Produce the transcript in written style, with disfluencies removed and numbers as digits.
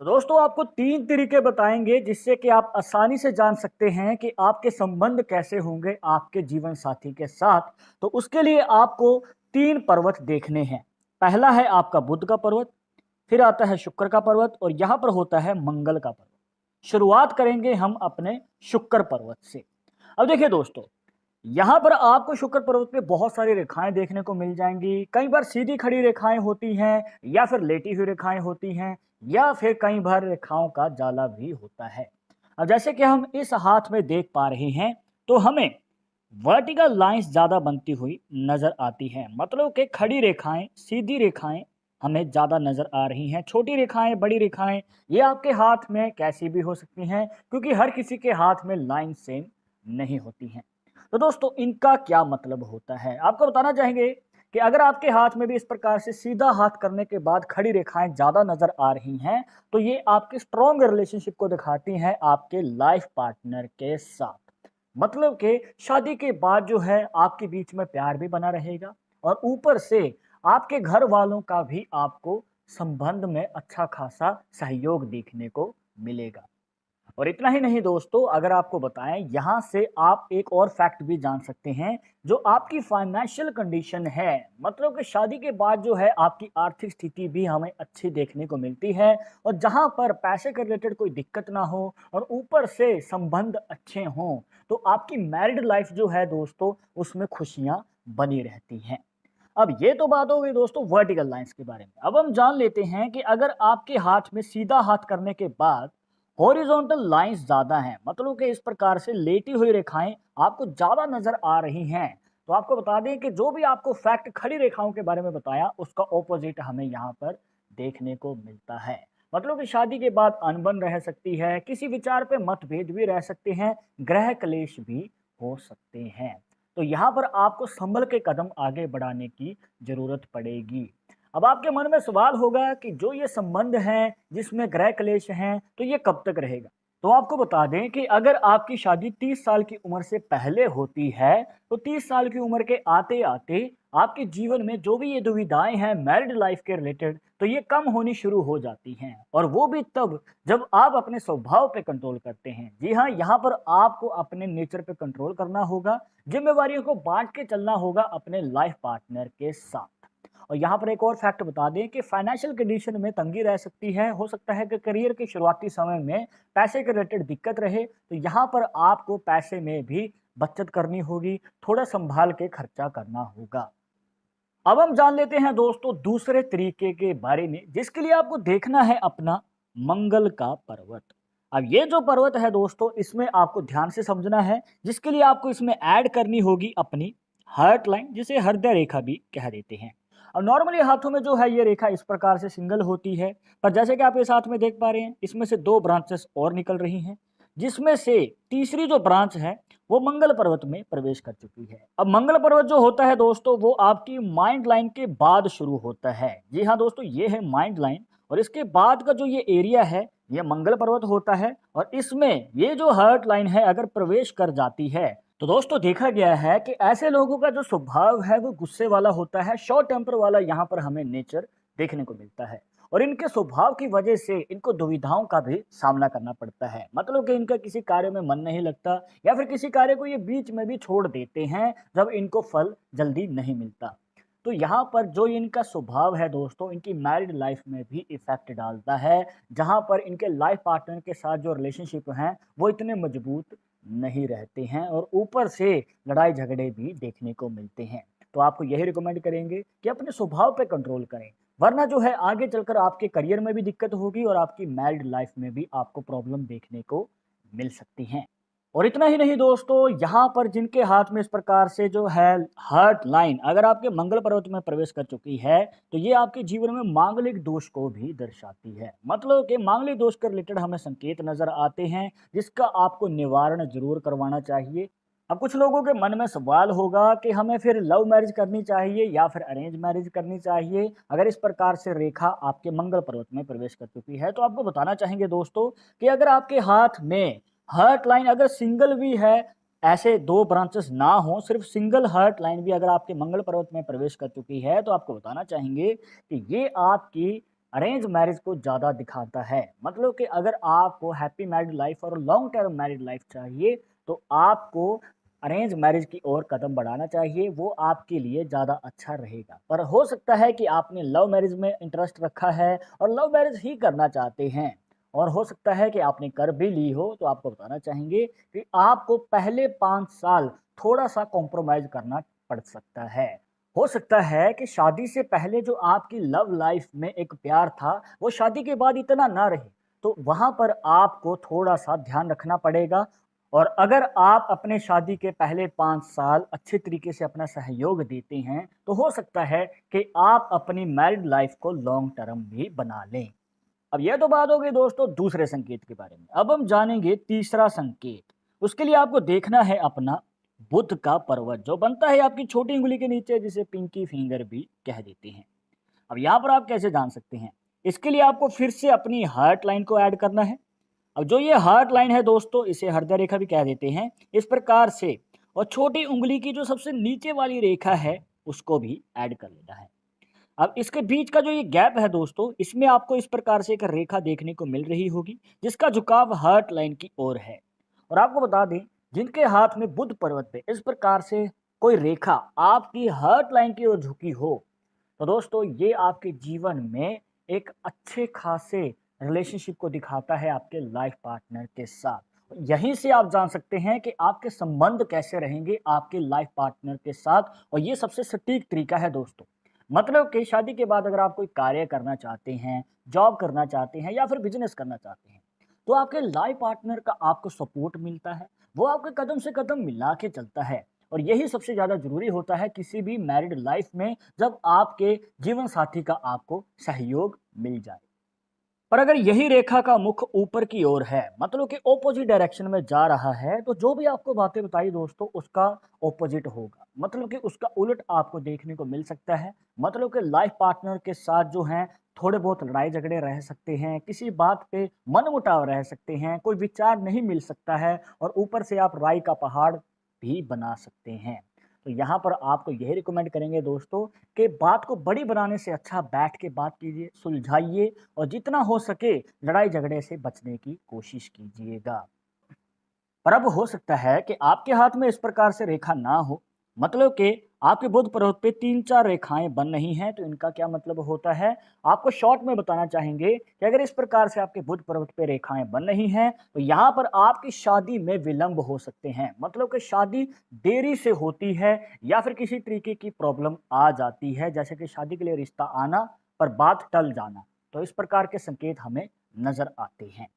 तो दोस्तों आपको 3 तरीके बताएँगे जिससे कि आप आसानी से जान सकते हैं कि आपके संबंध कैसे होंगे आपके जीवन साथी के साथ। तो उसके लिए आपको 3 पर्वत देखने हैं। पहला है आपका बुध का पर्वत, फिर आता है शुक्र का पर्वत और यहाँ पर होता है मंगल का पर्वत। शुरुआत करेंगे हम अपने शुक्र पर्वत से। अब देखिए दोस्तों, यहाँ पर आपको शुक्र पर्वत पे बहुत सारी रेखाएं देखने को मिल जाएंगी। कई बार सीधी खड़ी रेखाएं होती हैं या फिर लेटी हुई रेखाएं होती हैं या फिर कई बार रेखाओं का जाला भी होता है। अब जैसे कि हम इस हाथ में देख पा रहे हैं तो हमें वर्टिकल लाइंस ज्यादा बनती हुई नजर आती हैं। मतलब कि खड़ी रेखाएं, सीधी रेखाएं हमें ज्यादा नजर आ रही हैं। छोटी रेखाएं, बड़ी रेखाएं, ये आपके हाथ में कैसी भी हो सकती हैं क्योंकि हर किसी के हाथ में लाइन सेम नहीं होती हैं। तो दोस्तों इनका क्या मतलब होता है आपको बताना चाहेंगे कि अगर आपके हाथ में भी इस प्रकार से सीधा हाथ करने के बाद खड़ी रेखाएं ज्यादा नजर आ रही हैं तो ये आपके स्ट्रॉन्ग रिलेशनशिप को दिखाती हैं आपके लाइफ पार्टनर के साथ। मतलब कि शादी के बाद जो है आपके बीच में प्यार भी बना रहेगा और ऊपर से आपके घर वालों का भी आपको संबंध में अच्छा खासा सहयोग देखने को मिलेगा। और इतना ही नहीं दोस्तों, अगर आपको बताएं यहाँ से आप एक और फैक्ट भी जान सकते हैं जो आपकी फाइनेंशियल कंडीशन है। मतलब कि शादी के बाद जो है आपकी आर्थिक स्थिति भी हमें अच्छी देखने को मिलती है और जहां पर पैसे के रिलेटेड कोई दिक्कत ना हो और ऊपर से संबंध अच्छे हों तो आपकी मैरिड लाइफ जो है दोस्तों उसमें खुशियां बनी रहती हैं। अब ये तो बात हो गई दोस्तों वर्टिकल लाइंस के बारे में। अब हम जान लेते हैं कि अगर आपके हाथ में सीधा हाथ करने के बाद हॉरिजॉन्टल लाइंस ज्यादा हैं, मतलब कि इस प्रकार से लेटी हुई रेखाएं आपको ज्यादा नजर आ रही हैं, तो आपको बता दें कि जो भी आपको फैक्ट खड़ी रेखाओं के बारे में बताया उसका ऑपोजिट हमें यहाँ पर देखने को मिलता है। मतलब कि शादी के बाद अनबन रह सकती है, किसी विचार पे मतभेद भी रह सकते हैं, ग्रह क्लेश भी हो सकते हैं। तो यहाँ पर आपको संभल के कदम आगे बढ़ाने की जरूरत पड़ेगी। अब आपके मन में सवाल होगा कि जो ये संबंध है जिसमें ग्रह क्लेश हैं तो ये कब तक रहेगा। तो आपको बता दें कि अगर आपकी शादी 30 साल की उम्र से पहले होती है तो 30 साल की उम्र के आते आते आपके जीवन में जो भी ये दुविधाएं हैं मैरिड लाइफ के रिलेटेड तो ये कम होनी शुरू हो जाती हैं। और वो भी तब जब आप अपने स्वभाव पे कंट्रोल करते हैं। जी हाँ, यहाँ पर आपको अपने नेचर पे कंट्रोल करना होगा, जिम्मेवारियों को बांट के चलना होगा अपने लाइफ पार्टनर के साथ। और यहाँ पर एक और फैक्ट बता दें कि फाइनेंशियल कंडीशन में तंगी रह सकती है। हो सकता है कि करियर के शुरुआती समय में पैसे के रिलेटेड दिक्कत रहे, तो यहाँ पर आपको पैसे में भी बचत करनी होगी, थोड़ा संभाल के खर्चा करना होगा। अब हम जान लेते हैं दोस्तों दूसरे तरीके के बारे में जिसके लिए आपको देखना है अपना मंगल का पर्वत। अब ये जो पर्वत है दोस्तों इसमें आपको ध्यान से समझना है, जिसके लिए आपको इसमें ऐड करनी होगी अपनी हार्ट लाइन, जिसे हृदय रेखा भी कह देते हैं। और नॉर्मली हाथों में जो है ये रेखा इस प्रकार से सिंगल होती है, पर जैसे कि आप इस हाथ में देख पा रहे हैं इसमें से 2 ब्रांचेस और निकल रही हैं, जिसमें से तीसरी जो ब्रांच है वो मंगल पर्वत में प्रवेश कर चुकी है। अब मंगल पर्वत जो होता है दोस्तों वो आपकी माइंड लाइन के बाद शुरू होता है। जी हाँ दोस्तों, ये है माइंड लाइन और इसके बाद का जो ये एरिया है ये मंगल पर्वत होता है। और इसमें ये जो हार्ट लाइन है अगर प्रवेश कर जाती है तो दोस्तों देखा गया है कि ऐसे लोगों का जो स्वभाव है वो गुस्से वाला होता है, शॉर्ट टेम्पर वाला यहाँ पर हमें नेचर देखने को मिलता है। और इनके स्वभाव की वजह से इनको दुविधाओं का भी सामना करना पड़ता है। मतलब कि इनका किसी कार्य में मन नहीं लगता या फिर किसी कार्य को ये बीच में भी छोड़ देते हैं जब इनको फल जल्दी नहीं मिलता। तो यहाँ पर जो इनका स्वभाव है दोस्तों इनकी मैरिड लाइफ में भी इफेक्ट डालता है, जहाँ पर इनके लाइफ पार्टनर के साथ जो रिलेशनशिप हैं वो इतने मजबूत नहीं रहते हैं और ऊपर से लड़ाई झगड़े भी देखने को मिलते हैं। तो आपको यही रिकमेंड करेंगे कि अपने स्वभाव पे कंट्रोल करें, वरना जो है आगे चलकर आपके करियर में भी दिक्कत होगी और आपकी मैरिड लाइफ में भी आपको प्रॉब्लम देखने को मिल सकती हैं। और इतना ही नहीं दोस्तों, यहाँ पर जिनके हाथ में इस प्रकार से जो है हार्ट लाइन अगर आपके मंगल पर्वत में प्रवेश कर चुकी है तो ये आपके जीवन में मांगलिक दोष को भी दर्शाती है। मतलब कि मांगलिक दोष के रिलेटेड हमें संकेत नजर आते हैं जिसका आपको निवारण जरूर करवाना चाहिए। अब कुछ लोगों के मन में सवाल होगा कि हमें फिर लव मैरिज करनी चाहिए या फिर अरेंज मैरिज करनी चाहिए अगर इस प्रकार से रेखा आपके मंगल पर्वत में प्रवेश कर चुकी है। तो आपको बताना चाहेंगे दोस्तों कि अगर आपके हाथ में हार्ट लाइन अगर सिंगल भी है, ऐसे 2 ब्रांचेस ना हो, सिर्फ सिंगल हार्ट लाइन भी अगर आपके मंगल पर्वत में प्रवेश कर चुकी है तो आपको बताना चाहेंगे कि ये आपकी अरेंज मैरिज को ज़्यादा दिखाता है। मतलब कि अगर आपको हैप्पी मैरिड लाइफ और लॉन्ग टर्म मैरिड लाइफ चाहिए तो आपको अरेंज मैरिज की ओर कदम बढ़ाना चाहिए, वो आपके लिए ज़्यादा अच्छा रहेगा। पर हो सकता है कि आपने लव मैरिज में इंटरेस्ट रखा है और लव मैरिज ही करना चाहते हैं, और हो सकता है कि आपने कर भी ली हो, तो आपको बताना चाहेंगे कि आपको पहले 5 साल थोड़ा सा कॉम्प्रोमाइज़ करना पड़ सकता है। हो सकता है कि शादी से पहले जो आपकी लव लाइफ में एक प्यार था, वो शादी के बाद इतना ना रहे, तो वहाँ पर आपको थोड़ा-सा ध्यान रखना पड़ेगा। और अगर आप अपने शादी के पहले 5 साल अच्छे तरीके से अपना सहयोग देते हैं, तो हो सकता है कि आप अपनी मैरिड लाइफ को लॉन्ग टर्म भी बना लें। अब यह तो बात हो गई दोस्तों दूसरे संकेत के बारे में। अब हम जानेंगे तीसरा संकेत। उसके लिए आपको देखना है अपना बुध का पर्वत, जो बनता है आपकी छोटी उंगली के नीचे, जिसे पिंकी फिंगर भी कह देते हैं। अब यहाँ पर आप कैसे जान सकते हैं? इसके लिए आपको फिर से अपनी हार्ट लाइन को ऐड करना है। अब जो ये हार्ट लाइन है दोस्तों, इसे हृदय रेखा भी कह देते हैं, इस प्रकार से, और छोटी उंगली की जो सबसे नीचे वाली रेखा है उसको भी ऐड कर लेना है। अब इसके बीच का जो ये गैप है दोस्तों, इसमें आपको इस प्रकार से एक रेखा देखने को मिल रही होगी, जिसका झुकाव हार्ट लाइन की ओर है। और आपको बता दें, जिनके हाथ में बुध पर्वत पे इस प्रकार से कोई रेखा आपकी हार्ट लाइन की ओर झुकी हो, तो दोस्तों ये आपके जीवन में एक अच्छे खासे रिलेशनशिप को दिखाता है आपके लाइफ पार्टनर के साथ। यहीं से आप जान सकते हैं कि आपके संबंध कैसे रहेंगे आपके लाइफ पार्टनर के साथ, और ये सबसे सटीक तरीका है दोस्तों। मतलब कि शादी के बाद अगर आप कोई कार्य करना चाहते हैं, जॉब करना चाहते हैं या फिर बिजनेस करना चाहते हैं, तो आपके लाइफ पार्टनर का आपको सपोर्ट मिलता है, वो आपके कदम से कदम मिला के चलता है। और यही सबसे ज़्यादा ज़रूरी होता है किसी भी मैरिड लाइफ में, जब आपके जीवन साथी का आपको सहयोग मिल जाए। पर अगर यही रेखा का मुख ऊपर की ओर है, मतलब कि ऑपोजिट डायरेक्शन में जा रहा है, तो जो भी आपको बातें बताई दोस्तों उसका ऑपोजिट होगा, मतलब कि उसका उलट आपको देखने को मिल सकता है। मतलब कि लाइफ पार्टनर के साथ जो हैं थोड़े बहुत लड़ाई झगड़े रह सकते हैं, किसी बात पे मनमुटाव रह सकते हैं, कोई विचार नहीं मिल सकता है, और ऊपर से आप राई का पहाड़ भी बना सकते हैं। तो यहाँ पर आपको यही रिकमेंड करेंगे दोस्तों कि बात को बड़ी बनाने से अच्छा बैठ के बात कीजिए, सुलझाइए, और जितना हो सके लड़ाई झगड़े से बचने की कोशिश कीजिएगा। पर अब हो सकता है कि आपके हाथ में इस प्रकार से रेखा ना हो, मतलब कि आपके बुध पर्वत पे 3-4 रेखाएं बन रही हैं, तो इनका क्या मतलब होता है, आपको शॉर्ट में बताना चाहेंगे कि अगर इस प्रकार से आपके बुध पर्वत पे रेखाएं बन रही हैं, तो यहाँ पर आपकी शादी में विलंब हो सकते हैं। मतलब कि शादी देरी से होती है, या फिर किसी तरीके की प्रॉब्लम आ जाती है, जैसे कि शादी के लिए रिश्ता आना पर बात टल जाना। तो इस प्रकार के संकेत हमें नजर आते हैं।